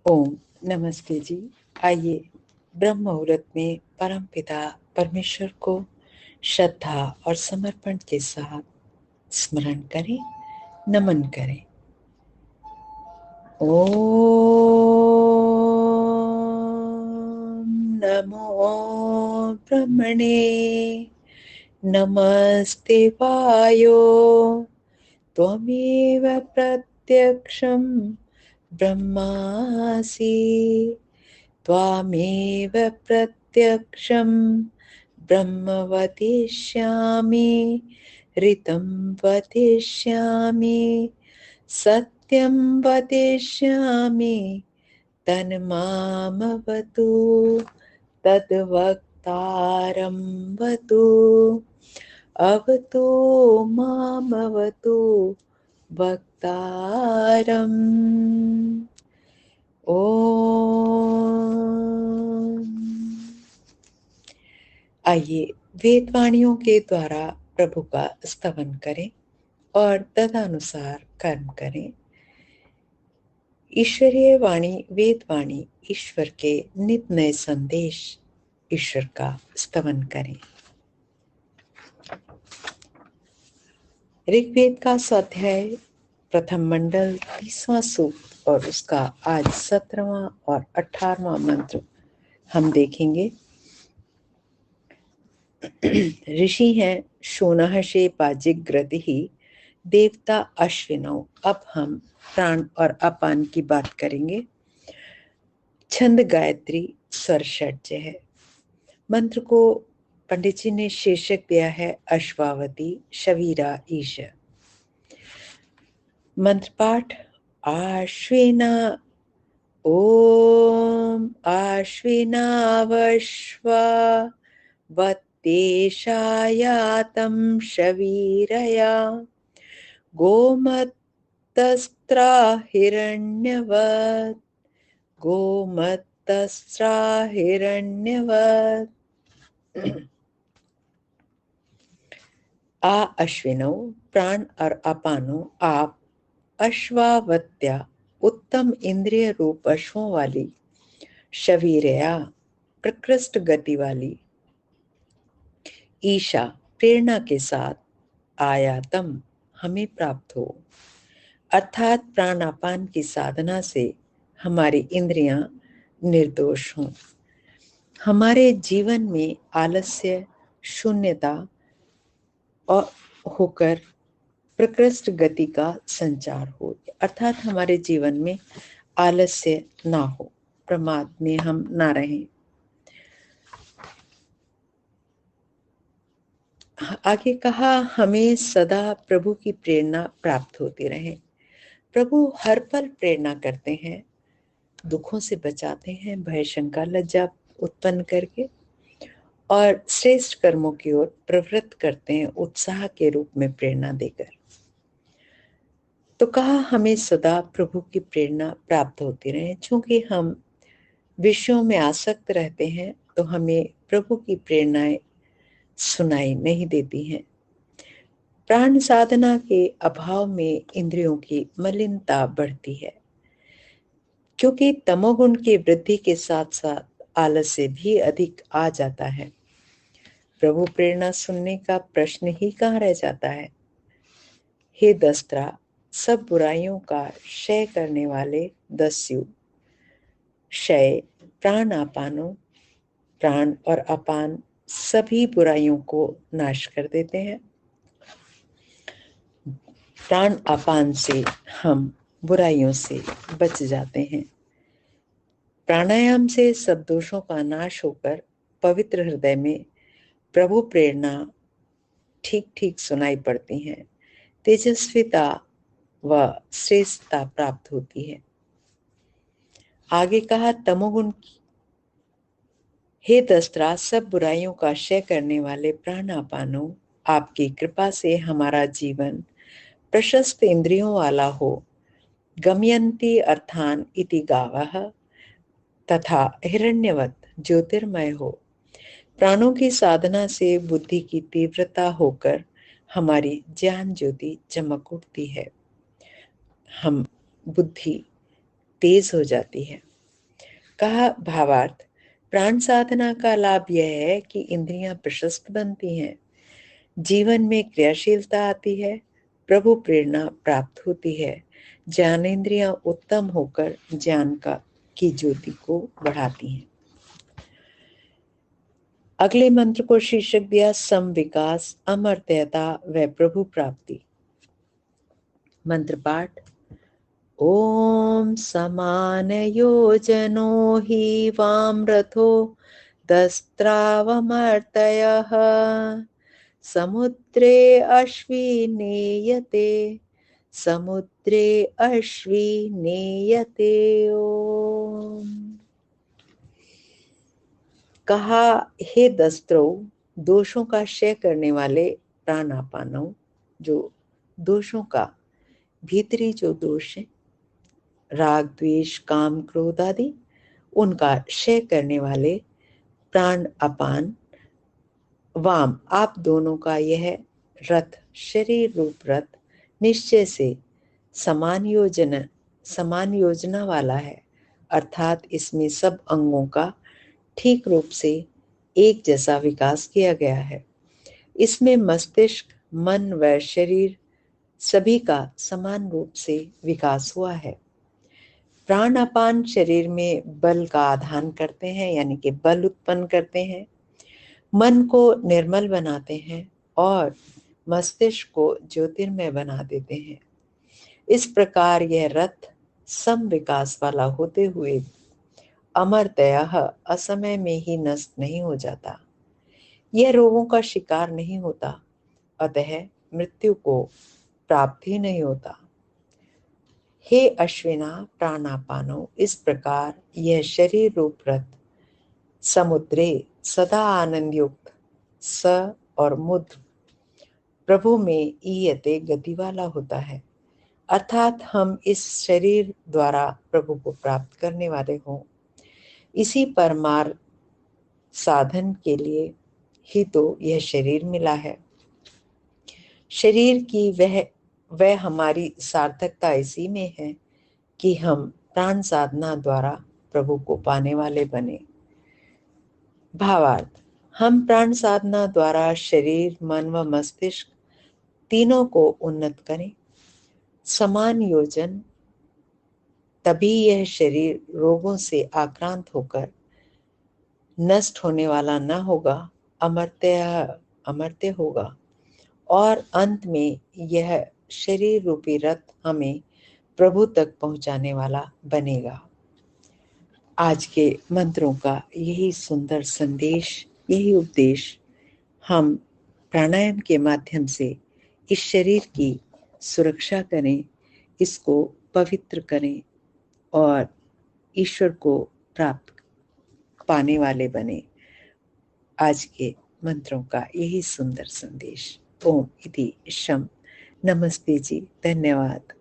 ओम नमस्ते जी। आइए ब्रह्म मुहूर्त में परम पिता परमेश्वर को श्रद्धा और समर्पण के साथ स्मरण करें, नमन करें। ओम नमो ब्रह्मणे नमस्ते वायो त्वमेव प्रत्यक्षं ब्रह्मासि त्वामेव प्रत्यक्षं ब्रह्म वदिष्यामि ऋतं वदिष्यामि सत्यं वदिष्यामि तन्मामवतु तद्वक्तारं वतु अवतु मामवतु वक्तारम्। ओम। आइए वेदवाणियों के द्वारा प्रभु का स्तवन करें और तदनुसार कर्म करें। ईश्वरीय वाणी वेदवाणी ईश्वर के नित नए संदेश ईश्वर का स्तवन करें। ऋग्वेद का स्वाध्याय प्रथम मंडल 30वां सूक्त और उसका आज 17वां और 18वां मंत्र हम देखेंगे। ऋषि हैं शोनहशे पाजिग्रदिहि देवता अश्विनौ। अब हम प्राण और अपान की बात करेंगे। छंद गायत्री स्वर षड्ज है। मंत्र को पंडित जी ने शीर्षक दिया है अश्वावती शवीरा ईश। मंत्र पाठ आश्विना ओम आश्विनावश्वा वत्तेशायातं शवीरया गोमत्तस्त्रा हिरण्यवत् गोमत्तस्त्रा हिरण्यवत्। आ अश्विनो प्राण और अपानो आप अश्वावत्या उत्तम इंद्रिय रूप अश्वों वाली शवीरया प्रकृष्ट गति वाली ईशा प्रेरणा के साथ आयातम हमें प्राप्त हो, अर्थात प्राणापान की साधना से हमारी इंद्रियां निर्दोष हों, हमारे जीवन में आलस्य शून्यता और होकर प्रकृष्ट गति का संचार हो, अर्थात हमारे जीवन में आलस्य ना हो, प्रमाद में हम ना रहें। आगे कहा हमें सदा प्रभु की प्रेरणा प्राप्त होती रहे। प्रभु हर पल प्रेरणा करते हैं, दुखों से बचाते हैं, भय शंका लज्जा उत्पन्न करके, और श्रेष्ठ कर्मों की ओर प्रवृत्त करते हैं उत्साह के रूप में प्रेरणा देकर। तो कहा हमें सदा प्रभु की प्रेरणा प्राप्त होती रहे। चूंकि हम विषयों में आसक्त रहते हैं तो हमें प्रभु की प्रेरणाएं सुनाई नहीं देती हैं। प्राण साधना के अभाव में इंद्रियों की मलिनता बढ़ती है, क्योंकि तमोगुण की वृद्धि के साथ साथ आलस्य भी अधिक आ जाता है। प्रभु प्रेरणा सुनने का प्रश्न ही कहाँ रह जाता है। हे दस्त्रा, सब बुराइयों का क्षय करने वाले दस्यु, क्षय प्राण अपानो, प्राण और अपान सभी बुराइयों को नाश कर देते हैं। प्राण अपान से हम बुराइयों से बच जाते हैं। प्राणायाम से सब दोषों का नाश होकर पवित्र हृदय में प्रभु प्रेरणा ठीक ठीक सुनाई पड़ती हैं, तेजस्विता व श्रेष्ठता प्राप्त होती है। आगे कहा तमोगुण, हे दस्त्रा, सब बुराइयों का क्षय करने वाले प्राणापानो, आपकी कृपा से हमारा जीवन प्रशस्त इंद्रियों वाला हो, गमयंती अर्थान इति गावः, तथा हिरण्यवत ज्योतिर्मय हो। प्राणों की साधना से बुद्धि की तीव्रता होकर हमारी ज्ञान ज्योति चमक उठती है, हम बुद्धि तेज हो जाती है। कहा भावार्थ, प्राण साधना का लाभ यह है कि इंद्रियां प्रशस्त बनती हैं, जीवन में क्रियाशीलता आती है, प्रभु प्रेरणा प्राप्त होती है, ज्ञानेंद्रियां उत्तम होकर ज्ञान का की ज्योति को बढ़ाती हैं। अगले मंत्र को शीर्षक दिया सम विकास, अमर्त्यता व प्रभु प्राप्ति। मंत्र पाठ। ओम समान योजनो हि वाम रथो दस्त्रावमर्तयः समुद्रे अश्विनेयते समुद्रे अश्विनेयते। ओम। कहा, हे दस्त्रों, दोषों का क्षय करने वाले प्राणापानों, जो दोषों का भीतरी जो दोष है, राग द्वेष काम क्रोध आदि, उनका क्षय करने वाले प्राण अपान वाम, आप दोनों का यह रथ, शरीर रूप रथ, निश्चय से समान योजना वाला है, अर्थात इसमें सब अंगों का ठीक रूप से एक जैसा विकास किया गया है। इसमें मस्तिष्क, मन व शरीर सभी का समान रूप से विकास हुआ है। प्राण अपान शरीर में बल का आधान करते हैं, यानी कि बल उत्पन्न करते हैं, मन को निर्मल बनाते हैं और मस्तिष्क को ज्योतिर्मय बना देते हैं। इस प्रकार यह रथ सम विकास वाला होते हुए अमर्त्यः, असमय में ही नष्ट नहीं हो जाता। यह रोगों का शिकार नहीं होता, अतः मृत्यु को प्राप्त ही नहीं होता। हे अश्विना प्राणापानो, इस प्रकार यह शरीर रूप रथ समुद्रे सदा आनंद युक्त स और मुद्र प्रभु में ईयते गति वाला होता है, अर्थात हम इस शरीर द्वारा प्रभु को प्राप्त करने वाले हों। इसी परमार्थ साधन के लिए ही तो यह शरीर मिला है। शरीर की वह हमारी सार्थकता इसी में है कि हम प्राण साधना द्वारा प्रभु को पाने वाले बने। भावार्थ, हम प्राण साधना द्वारा शरीर, मन व मस्तिष्क तीनों को उन्नत करें। समान योजन, तभी यह शरीर रोगों से आक्रांत होकर नष्ट होने वाला न होगा, अमर्त्य होगा, और अंत में यह शरीर रूपी रथ हमें प्रभु तक पहुंचाने वाला बनेगा। आज के मंत्रों का यही सुंदर संदेश, यही उपदेश हम प्राणायाम के माध्यम से इस शरीर की सुरक्षा करें, इसको पवित्र करें और ईश्वर को प्राप्त पाने वाले बने। आज के मंत्रों का यही सुंदर संदेश। ओम इति शम। नमस्ते जी, धन्यवाद।